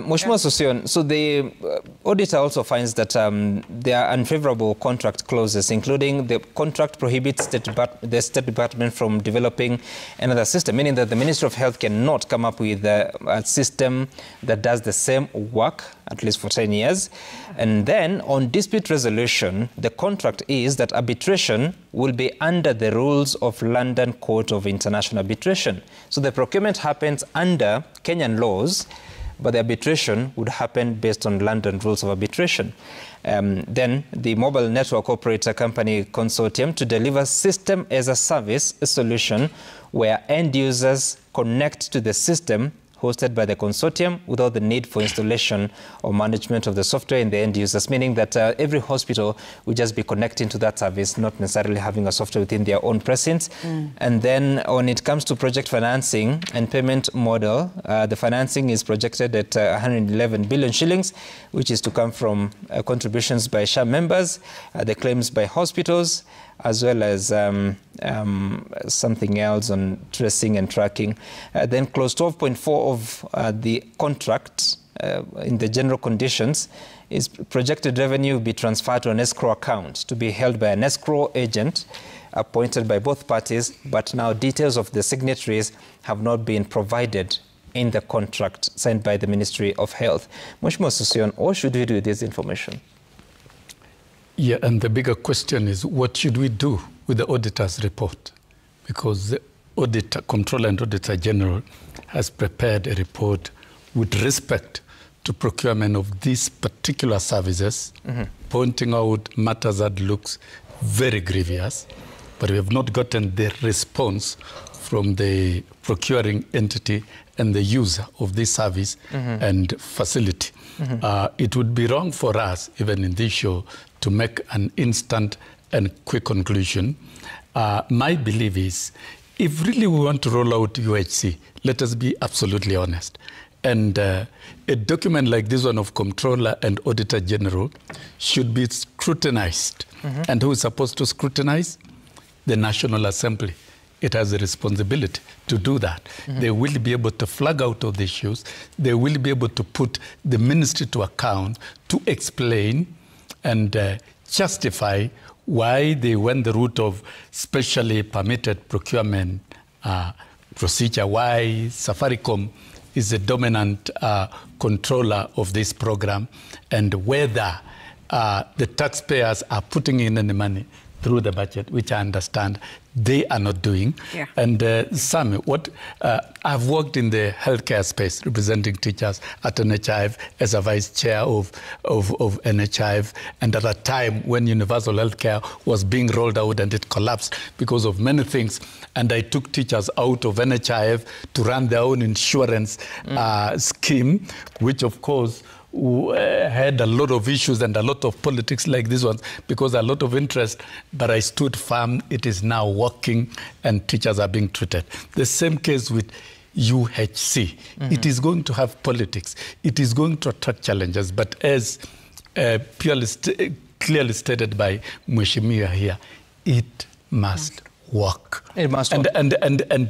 Mheshimiwa Sossion, so the auditor also finds that there are unfavorable contract clauses, including the contract prohibits the State Department from developing another system, meaning that the Ministry of Health cannot come up with a system that does the same work, at least for 10 years. And then on dispute resolution, the contract is that arbitration will be under the rules of London Court of International Arbitration. So the procurement happens under Kenyan laws, but the arbitration would happen based on London rules of arbitration. Then the mobile network operator company consortium to deliver system as a service solution where end users connect to the system hosted by the consortium without the need for installation or management of the software in the end users, meaning that every hospital will just be connecting to that service, not necessarily having a software within their own precincts. And then when it comes to project financing and payment model, the financing is projected at 111 billion shillings, which is to come from contributions by SHA members, the claims by hospitals, as well as something else on tracing and tracking. Then clause 12.4 of the contract in the general conditions is projected revenue will be transferred to an escrow account to be held by an escrow agent appointed by both parties, but now details of the signatories have not been provided in the contract signed by the Ministry of Health. Mheshimiwa Sossion, what should we do with this information? Yeah, and the bigger question is, what should we do with the auditor's report? Because the auditor, Comptroller and Auditor General has prepared a report with respect to procurement of these particular services, pointing out matters that looks very grievous, but we have not gotten the response from the procuring entity and the user of this service and facility. It would be wrong for us, even in this show, to make an instant and quick conclusion. My belief is, if really we want to roll out UHC, let us be absolutely honest. And a document like this one of Comptroller and Auditor General should be scrutinized. And who is supposed to scrutinize? The National Assembly. It has a responsibility to do that. They will be able to flag out all the issues. They will be able to put the ministry to account to explain and justify why they went the route of specially permitted procurement procedure, why Safaricom is the dominant controller of this program, and whether the taxpayers are putting in any money through the budget, which I understand they are not doing. And Sam, I've worked in the healthcare space, representing teachers at NHIF as a vice chair of NHIF, and at a time when universal healthcare was being rolled out and it collapsed because of many things, and I took teachers out of NHIF to run their own insurance scheme, which of course had a lot of issues and a lot of politics like this one, because a lot of interest, but I stood firm. It is now working and teachers are being treated. The same case with UHC. It is going to have politics. It is going to attract challenges, but as clearly stated by Mheshimiwa here, it must work. It must work. And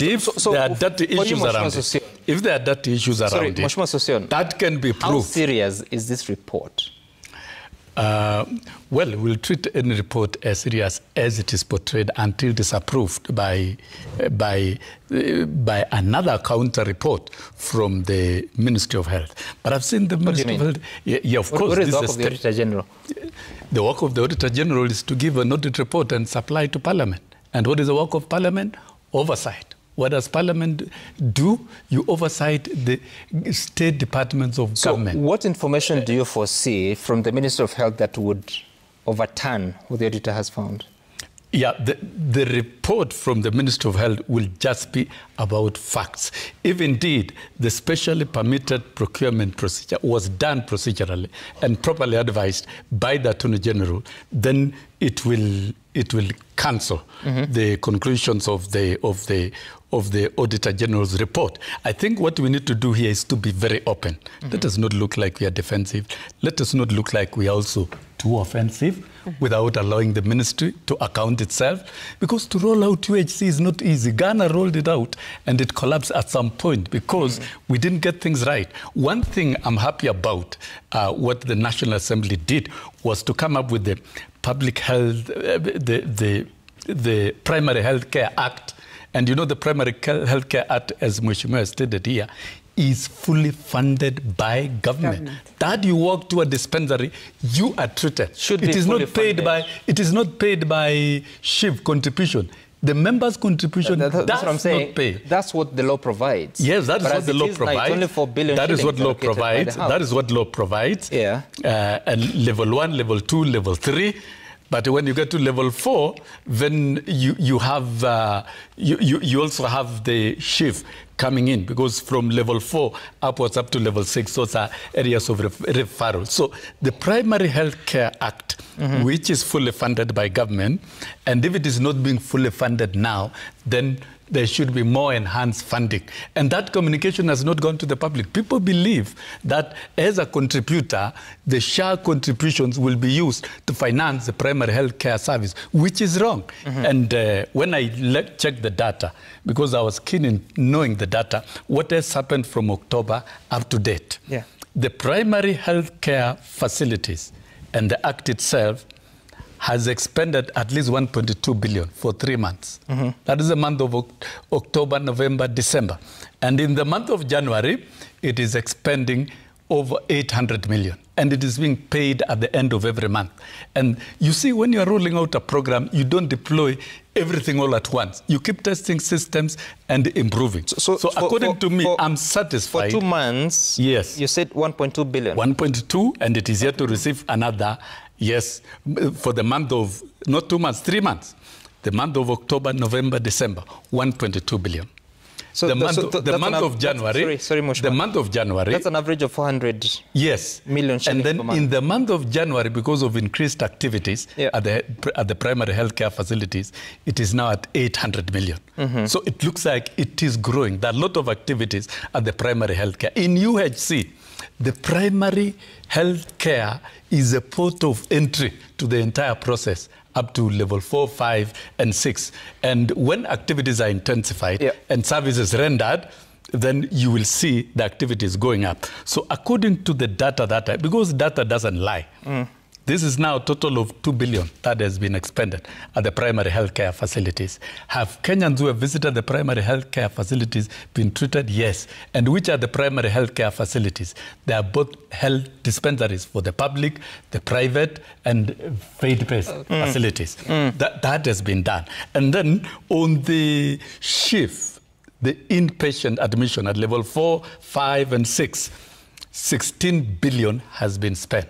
if there are dirty issues around it, if there are dirty issues around it, that can be proved. How serious is this report? Well, we'll treat any report as serious as it is portrayed until it is approved by another counter report from the Ministry of Health. But I've seen the Ministry of Health. Yeah, of course. What is the work of the Auditor General? The work of the Auditor General is to give an audit report and supply to Parliament. And what is the work of Parliament? Oversight. What does Parliament do? You oversight the state departments of government. So what information do you foresee from the Ministry of Health that would overturn what the auditor has found? Yeah, the report from the Ministry of Health will just be about facts. If indeed the specially permitted procurement procedure was done procedurally and properly advised by the Attorney General, then it will cancel the conclusions of the Auditor General's report. I think what we need to do here is to be very open. Let us not look like we are defensive. Let us not look like we are also too offensive without allowing the ministry to account itself. Because to roll out UHC is not easy. Ghana rolled it out and it collapsed at some point because we didn't get things right. One thing I'm happy about what the National Assembly did was to come up with the Public Health, the Primary Health Care Act. And you know the Primary Health Care Act, as Mheshimiwa stated here, is fully funded by government. That you walk to a dispensary, you are treated. It is not paid by SHIV contribution. The members' contribution, that's what I'm saying. Not paid. That's what the law provides. Yes, that is what the law provides. Now, it's only 4 billion. That is what law provides. That is what law provides. Yeah. And level 1, level 2, level 3. But when you get to level 4, then you have you also have the SHIV coming in, because from level 4 upwards up to level 6, those are areas of referral. So the Primary Health Care Act, which is fully funded by government, and if it is not being fully funded now, then there should be more enhanced funding. And that communication has not gone to the public. People believe that as a contributor, the SHA contributions will be used to finance the primary health care service, which is wrong. And when I checked the data, because I was keen in knowing the data, what has happened from October up to date? Yeah. The primary health care facilities and the Act itself has expended at least 1.2 billion for 3 months. That is the month of October, November, December. And in the month of January, it is expending over 800 million. And it is being paid at the end of every month. And you see, when you're rolling out a program, you don't deploy everything all at once. You keep testing systems and improving. So according to me, I'm satisfied. For 2 months, yes, you said 1.2 billion. 1.2, and it is yet to receive another. Yes, for the month of, not 2 months, 3 months. The month of October, November, December, 122 billion. So the month of January, the month of January, that's an average of 400 million shillings. And then per month. in the month of January, because of increased activities at the primary healthcare facilities, it is now at 800 million. So it looks like it is growing. There are a lot of activities at the primary healthcare. In UHC, the primary healthcare is a port of entry to the entire process up to level 4, 5, and 6. And when activities are intensified and services rendered, then you will see the activities going up. So according to the data because data doesn't lie, this is now a total of 2 billion that has been expended at the primary healthcare facilities. Have Kenyans who have visited the primary healthcare facilities been treated? Yes. And which are the primary healthcare facilities? They are both health dispensaries for the public, the private, and faith-based facilities. That has been done. And then on the SHIV, the inpatient admission at level 4, 5, and 6, 16 billion has been spent.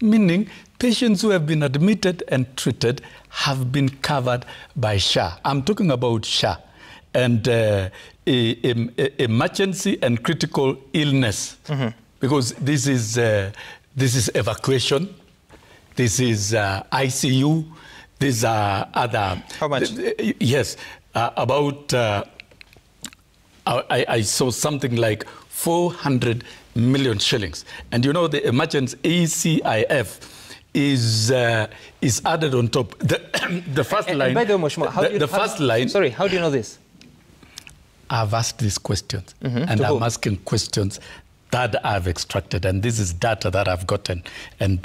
Meaning patients who have been admitted and treated have been covered by SHA. I'm talking about SHA. And emergency and critical illness, because this is evacuation, this is ICU, these are other... How much? Yes, about... I saw something like 400 million shillings. And you know the emergency ACIF is added on top. The first line... And by the way, Mheshimiwa, sorry, how do you know this? I've asked these questions, and I'm asking questions that I've extracted, and this is data that I've gotten, and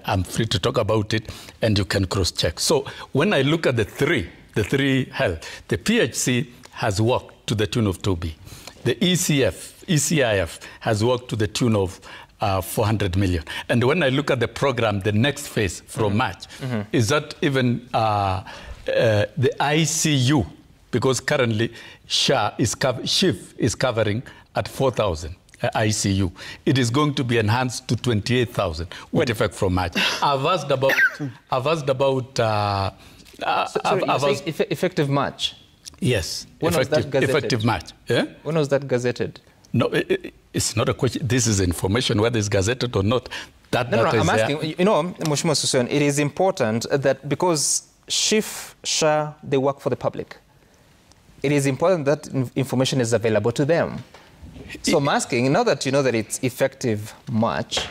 I'm free to talk about it, and you can cross-check. So when I look at the three health, the PHC has worked to the tune of 2B. The ECIF has worked to the tune of 400 million. And when I look at the program, the next phase from March, is that even the ICU, because currently SHIV is covering at 4,000 ICU. It is going to be enhanced to 28,000 with effect from March. I've asked about effective March. Yes, when was that gazetted? Effective March. Yeah? When was that gazetted? No, it's not a question. This is information, whether it's gazetted or not. I'm asking, you know, Mheshimiwa Sossion, it is important that because SHIV, SHA, they work for the public, it is important that information is available to them. So I'm asking, now that you know that it's effective March,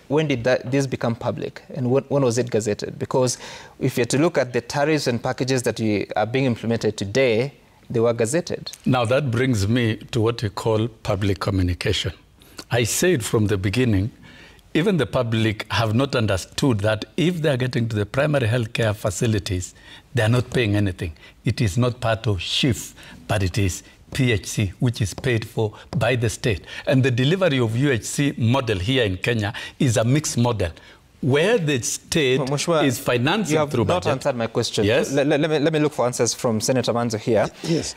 when did this become public, and when was it gazetted? Because if you're to look at the tariffs and packages that are being implemented today, they were gazetted. Now that brings me to what we call public communication. I said from the beginning, even the public have not understood that if they are getting to the primary healthcare facilities, they are not paying anything. It is not part of SHIF, but it is PHC, which is paid for by the state. And the delivery of UHC model here in Kenya is a mixed model, where the state is financing through budget. You have not answered my question. Yes? Let me look for answers from Senator Manzo here. Yes.